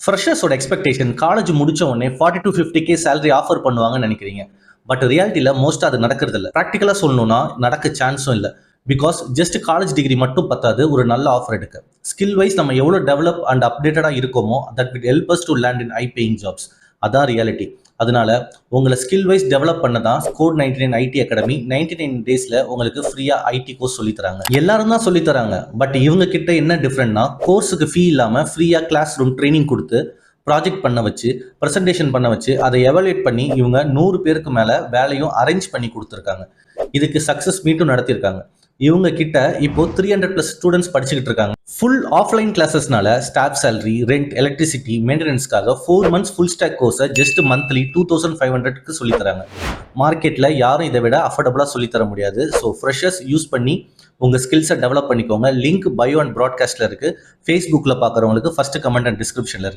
ஃப்ரெஷர்ஸோட expectation college முடிச்ச உடனே 40 to 50K salary offer பண்ணுவாங்கன்னு நினைக்கிறீங்க. பட் ரியாலிட்டியில் மோஸ்ட்டாக அது நடக்கிறது இல்லை. ப்ராக்டிக்கலாக சொல்லணும்னா நடக்க சான்ஸும் இல்லை. பிகாஸ் ஜஸ்ட் காலேஜ் டிகிரி மட்டும் பத்தாது ஒரு நல்ல ஆஃபர் எடுக்க. ஸ்கில் வைஸ் நம்ம எவ்வளோ டெவலப் அண்ட் அப்டேட்டடாக இருக்கோமோ that will help us to land in high paying jobs. அதான் ரியாலிட்டி. அதனால உங்களை ஸ்கில் வைஸ் டெவலப் பண்ண தான் Code 99 ஐடி அகாடமி 99 டேஸில் உங்களுக்கு ஃப்ரீயாக ஐடி கோர்ஸ் சொல்லித்தராங்க. எல்லாரும் தான் சொல்லித்தராங்க. பட் இவங்க கிட்ட என்ன டிஃப்ரெண்ட்னா, கோர்ஸுக்கு ஃபீ இல்லாமல் ஃப்ரீயாக கிளாஸ் ரூம் ட்ரைனிங் கொடுத்து ப்ராஜெக்ட் பண்ண வச்சு ப்ரெசன்டேஷன் பண்ண வச்சு அதை எவாலுவேட் பண்ணி இவங்க 100 பேருக்கு மேலே வேலையும் அரேஞ்ச் பண்ணி கொடுத்துருக்காங்க. இதுக்கு சக்ஸஸ் மீட்டும் நடத்தியிருக்காங்க. இவங்க கிட்ட இப்போ 300+ ஸ்டூடெண்ட்ஸ் படிச்சுக்கிட்டு இருக்காங்க. ஃபுல் ஆஃப்லைன் கிளாஸஸ்னால ஸ்டாஃப் சேலரி, ரெண்ட், எலக்ட்ரிசிட்டி, மெயின்டெனன்ஸ்க்காக 4 months ஃபுல் ஸ்டாக் கோர்ஸை ஜஸ்ட் மந்த்லி 2500க்கு சொல்லித்தராங்க. மார்க்கெட்டில் யாரும் இதை விட அஃபோர்டபுளாக சொல்லித்தர முடியாது. ஸோ ஃப்ரெஷர்ஸ் யூஸ் பண்ணி உங்கள் ஸ்கில்ஸை டெவலப் பண்ணிக்கோங்க. லிங்க் பயோ அண்ட் ப்ராட்காஸ்ட்டில் இருக்குது. ஃபேஸ்புக்கில் பார்க்குறவங்களுக்கு ஃபஸ்ட்டு கமெண்ட் அண்ட் டிஸ்கிரிப்ஷனில் இருக்குது.